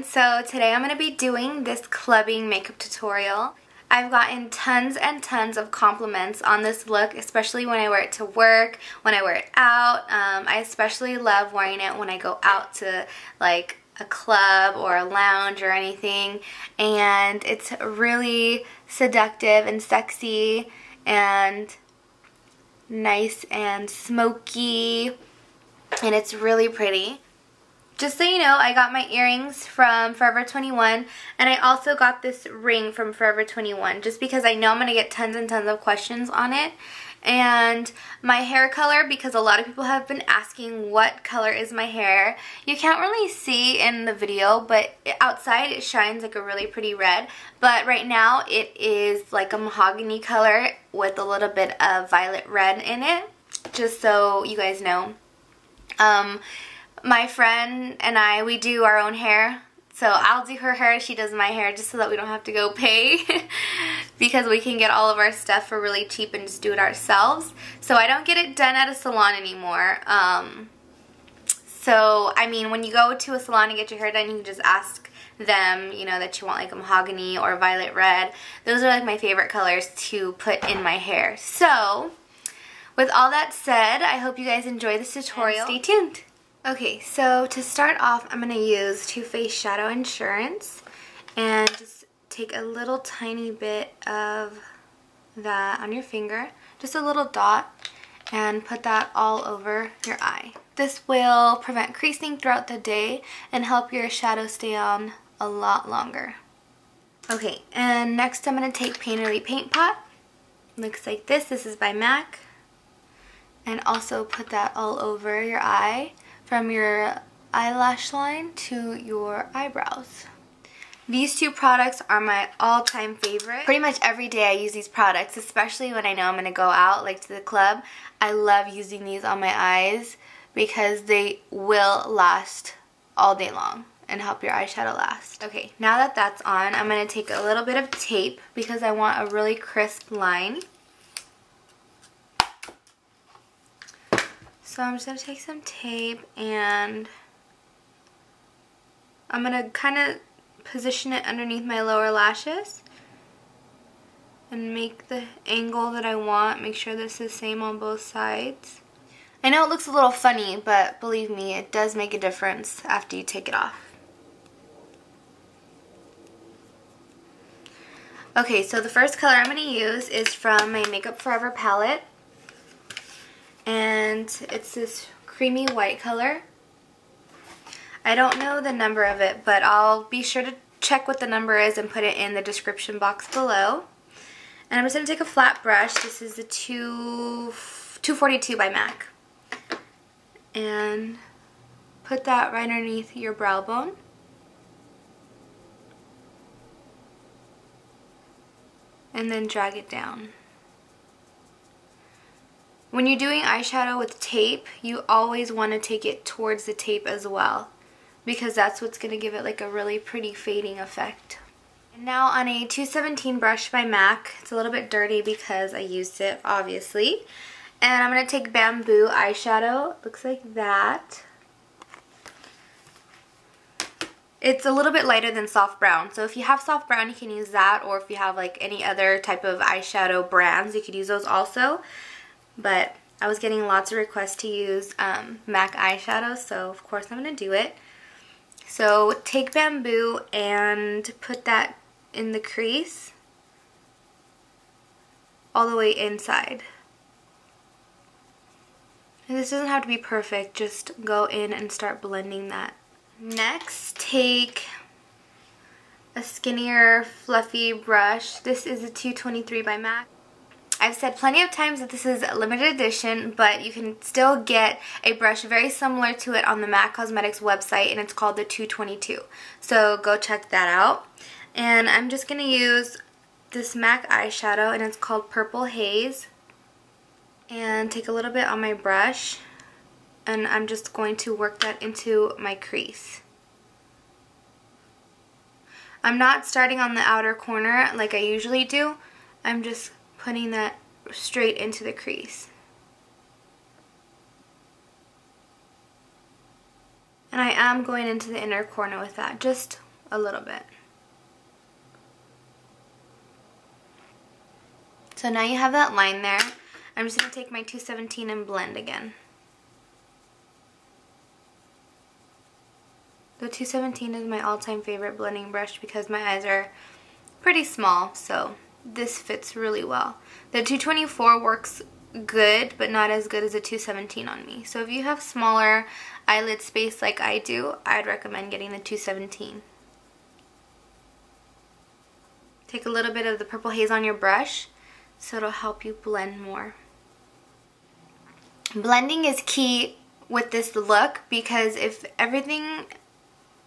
everyone. So today I'm going to be doing this clubbing makeup tutorial. I've gotten tons and tons of compliments on this look, especially when I wear it to work, when I wear it out. I especially love wearing it when I go out to like a club or a lounge or anything, and it's really seductive and sexy and nice and smoky, and it's really pretty. Just so you know, I got my earrings from Forever 21, and I also got this ring from Forever 21 just because I know I'm going to get tons and tons of questions on it. And my hair color, because a lot of people have been asking what color is my hair. You can't really see in the video, but outside it shines like a really pretty red. But right now it is like a mahogany color with a little bit of violet red in it, just so you guys know. My friend and I, we do our own hair. So I'll do her hair, she does my hair, just so that we don't have to go pay because we can get all of our stuff for really cheap and just do it ourselves. So I don't get it done at a salon anymore. So, I mean, when you go to a salon and get your hair done, you can just ask them, you know, that you want like a mahogany or a violet red. Those are like my favorite colors to put in my hair. So, with all that said, I hope you guys enjoy this tutorial. And stay tuned. Okay, so to start off, I'm going to use Too Faced Shadow Insurance and just take a little tiny bit of that on your finger, just a little dot, and put that all over your eye. This will prevent creasing throughout the day and help your shadow stay on a lot longer. Okay, and next I'm going to take Painterly Paint Pot. Looks like this. This is by M.A.C. And also put that all over your eye, from your eyelash line to your eyebrows. These two products are my all-time favorite. Pretty much every day I use these products, especially when I know I'm going to go out, like to the club. I love using these on my eyes because they will last all day long and help your eyeshadow last. Okay, now that that's on, I'm going to take a little bit of tape because I want a really crisp line. So I'm just going to take some tape and I'm going to kind of position it underneath my lower lashes and make the angle that I want. Make sure this is the same on both sides. I know it looks a little funny, but believe me, it does make a difference after you take it off. Okay, so the first color I'm going to use is from my Makeup Forever palette. And it's this creamy white color. I don't know the number of it, but I'll be sure to check what the number is and put it in the description box below. And I'm just going to take a flat brush. This is the 242 by M.A.C. And put that right underneath your brow bone. And then drag it down. When you're doing eyeshadow with tape, you always want to take it towards the tape as well, because that's what's going to give it like a really pretty fading effect. And now on a 217 brush by M.A.C, it's a little bit dirty because I used it, obviously. And I'm going to take Bamboo eyeshadow. Looks like that. It's a little bit lighter than Soft Brown, so if you have Soft Brown, you can use that, or if you have like any other type of eyeshadow brands, you could use those also. But I was getting lots of requests to use M.A.C eyeshadow, so of course I'm going to do it. So take Bamboo and put that in the crease all the way inside. And this doesn't have to be perfect, just go in and start blending that. Next, take a skinnier, fluffy brush. This is a 223 by M.A.C. I've said plenty of times that this is a limited edition, but you can still get a brush very similar to it on the M.A.C Cosmetics website, and it's called the 222. So go check that out. And I'm just going to use this M.A.C eyeshadow, and it's called Purple Haze. And take a little bit on my brush, and I'm just going to work that into my crease. I'm not starting on the outer corner like I usually do. I'm just putting that straight into the crease. And I am going into the inner corner with that, just a little bit. So now you have that line there. I'm just going to take my 217 and blend again. The 217 is my all-time favorite blending brush because my eyes are pretty small, so this fits really well. The 224 works good, but not as good as the 217 on me. So if you have smaller eyelid space like I do, I'd recommend getting the 217. Take a little bit of the Purple Haze on your brush so it'll help you blend more. Blending is key with this look because if everything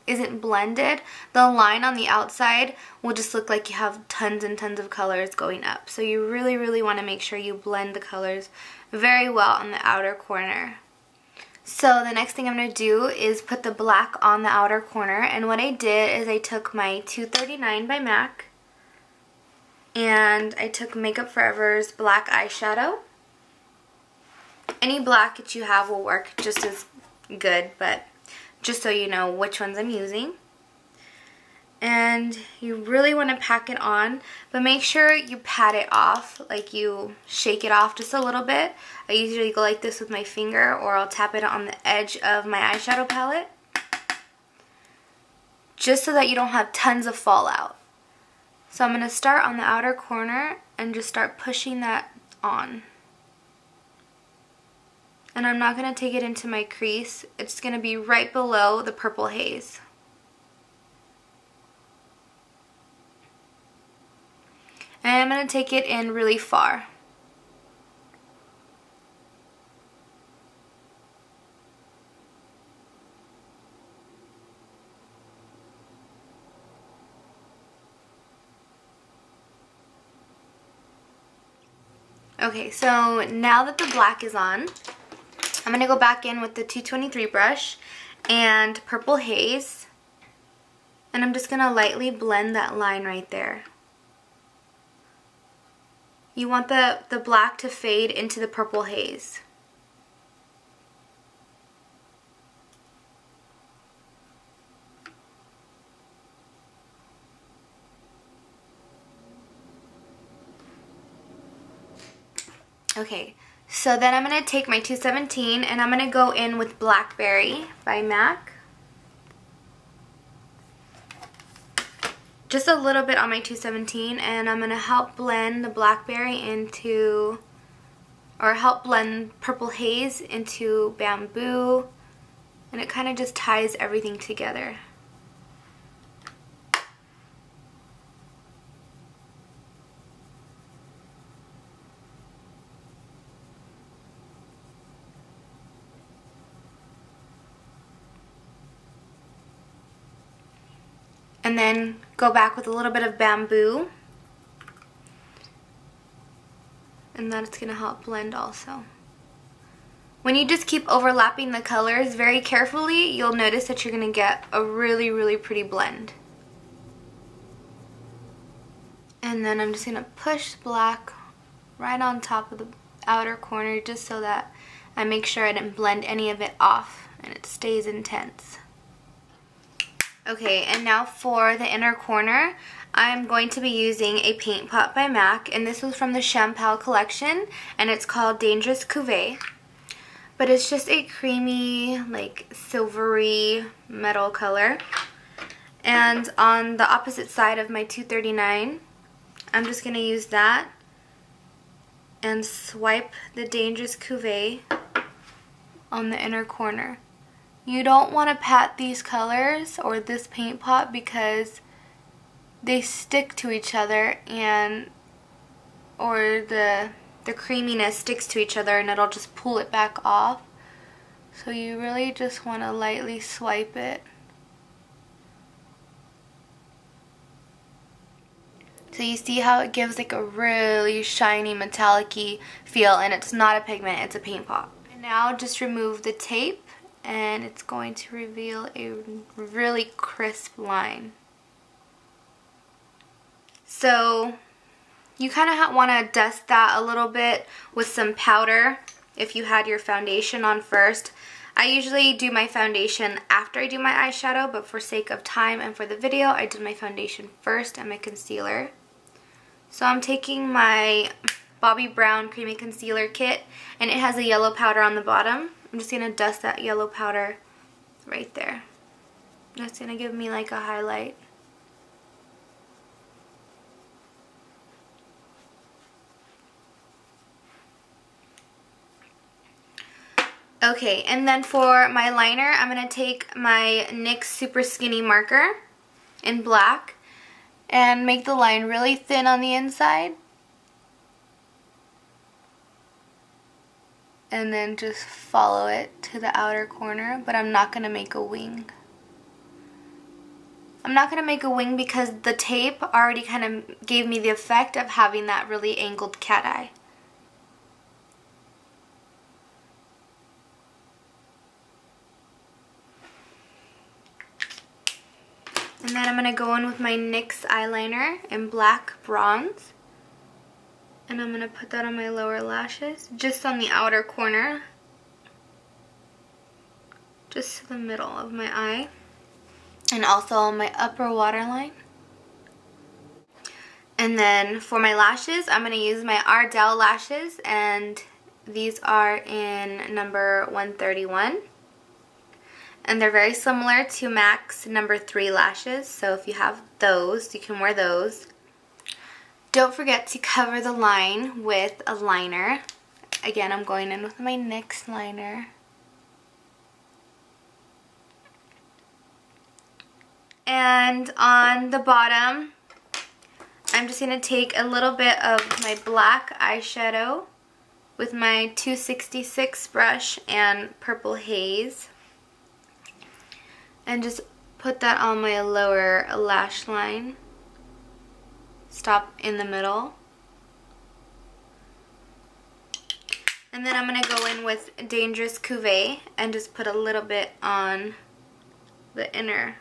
isn't blended, the line on the outside will just look like you have tons and tons of colors going up. So you really want to make sure you blend the colors very well on the outer corner. So the next thing I'm going to do is put the black on the outer corner, and what I did is I took my 239 by MAC and I took Makeup Forever's black eyeshadow. Any black that you have will work just as good, but just so you know which ones I'm using. And you really want to pack it on, but make sure you pat it off, like you shake it off just a little bit. I usually go like this with my finger, or I'll tap it on the edge of my eyeshadow palette, just so that you don't have tons of fallout. So I'm going to start on the outer corner and just start pushing that on. And I'm not going to take it into my crease. It's going to be right below the Purple Haze. And I'm going to take it in really far. Okay, so now that the black is on, I'm going to go back in with the 223 brush and Purple Haze, and I'm just going to lightly blend that line right there. You want the black to fade into the Purple Haze. Okay, so then I'm going to take my 217 and I'm going to go in with Blackberry by MAC. Just a little bit on my 217, and I'm going to help blend the Blackberry into, or help blend Purple Haze into Bamboo, and it kind of just ties everything together. And then go back with a little bit of Bamboo, and that's going to help blend also. When you just keep overlapping the colors very carefully, you'll notice that you're going to get a really pretty blend. And then I'm just going to push black right on top of the outer corner just so that I make sure I didn't blend any of it off and it stays intense. Okay, and now for the inner corner, I'm going to be using a paint pot by MAC, and this was from the Champele collection, and it's called Dangerous Cuvee. But it's just a creamy, like silvery metal color. And on the opposite side of my 239, I'm just going to use that and swipe the Dangerous Cuvee on the inner corner. You don't want to pat these colors or this paint pot because they stick to each other, and or the creaminess sticks to each other and it'll just pull it back off. So you really just want to lightly swipe it. So you see how it gives like a really shiny metallic-y feel, and it's not a pigment, it's a paint pot. And now just remove the tape, and it's going to reveal a really crisp line. So you kind of want to dust that a little bit with some powder if you had your foundation on first. I usually do my foundation after I do my eyeshadow, but for sake of time and for the video, I did my foundation first and my concealer. So I'm taking my BOBBI Brown Creamy Concealer Kit, and it has a yellow powder on the bottom. I'm just going to dust that yellow powder right there. That's going to give me like a highlight. Okay, and then for my liner, I'm going to take my NYX Super Skinny Marker in black and make the line really thin on the inside. And then just follow it to the outer corner, but I'm not going to make a wing. I'm not going to make a wing because the tape already kind of gave me the effect of having that really angled cat eye. And then I'm going to go in with my NYX eyeliner in Black Bronze. And I'm going to put that on my lower lashes, just on the outer corner. Just to the middle of my eye. And also on my upper waterline. And then for my lashes, I'm going to use my ARDELL lashes. And these are in number 131. And they're very similar to M.A.C number 3 lashes, so if you have those, you can wear those. Don't forget to cover the line with a liner. Again, I'm going in with my NYX liner. And on the bottom, I'm just going to take a little bit of my black eyeshadow with my 266 brush and Purple Haze. And just put that on my lower lash line. Stop in the middle. And then I'm going to go in with Dangerous Cuvee and just put a little bit on the inner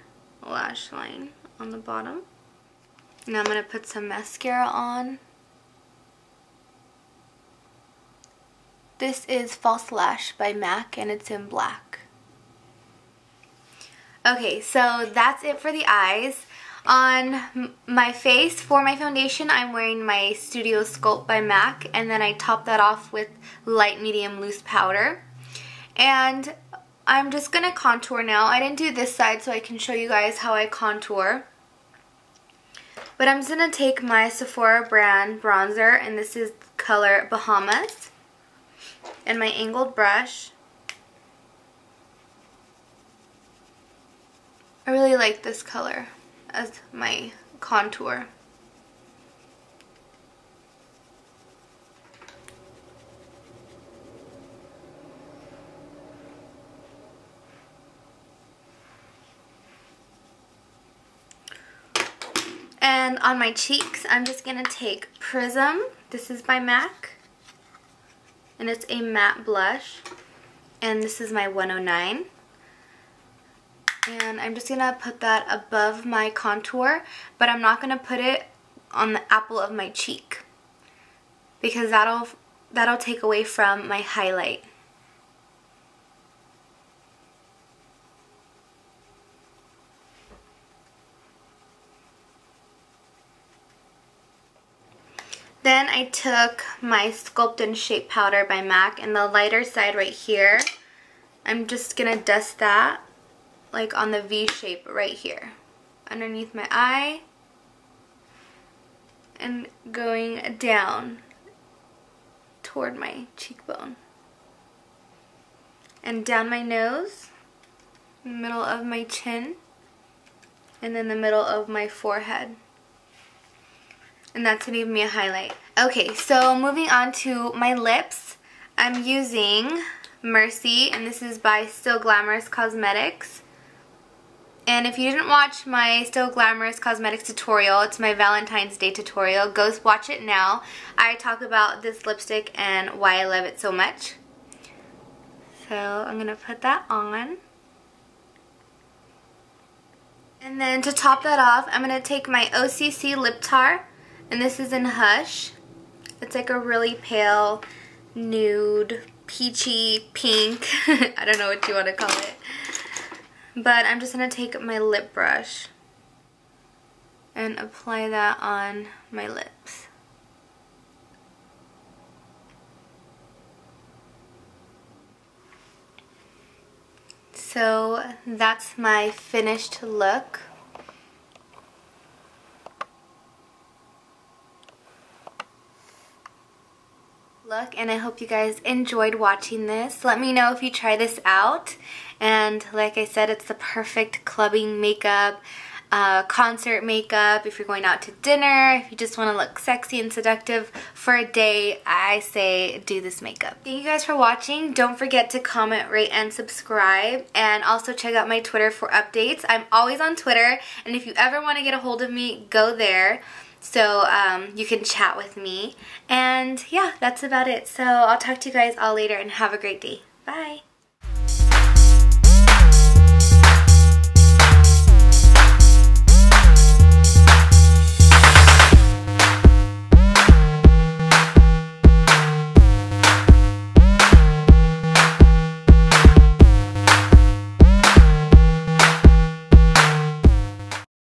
lash line on the bottom. And I'm going to put some mascara on. This is False Lash by M.A.C and it's in black. Okay, so that's it for the eyes. On my face, for my foundation, I'm wearing my Studio Sculpt by M.A.C, and then I top that off with light, medium, loose powder. And I'm just going to contour now. I didn't do this side so I can show you guys how I contour. But I'm just going to take my SEPHORA brand bronzer, and this is color BAHAMAS, and my angled brush. I really like this color as my contour. And on my cheeks, I'm just going to take Prism. This is by M.A.C. And it's a matte blush. And this is my 109. And I'm just going to put that above my contour, but I'm not going to put it on the apple of my cheek because that'll take away from my highlight. Then I took my Sculpt Shape powder by M.A.C and the lighter side right here. I'm just going to dust that like on the V shape right here underneath my eye and going down toward my cheekbone and down my nose, middle of my chin, and then the middle of my forehead. And that's going to give me a highlight. Okay, so moving on to my lips, I'm using M.A.C, and this is by Still Glamorous Cosmetics. And if you didn't watch my Still Glamorous Cosmetics tutorial, it's my Valentine's Day tutorial, go watch it now. I talk about this lipstick and why I love it so much. So I'm going to put that on. And then to top that off, I'm going to take my OCC lip tar, and this is in Hush. It's like a really pale nude peachy pink. I don't know what you want to call it. But I'm just going to take my lip brush and apply that on my lips. So that's my finished look. And I hope you guys enjoyed watching this. Let me know if you try this out. And like I said, it's the perfect clubbing makeup, concert makeup, if you're going out to dinner, if you just want to look sexy and seductive for a day, I say do this makeup. Thank you guys for watching. Don't forget to comment, rate, and subscribe. And also check out my Twitter for updates. I'm always on Twitter, and if you ever want to get a hold of me, go there. So you can chat with me. And yeah, that's about it. So I'll talk to you guys all later and have a great day. Bye.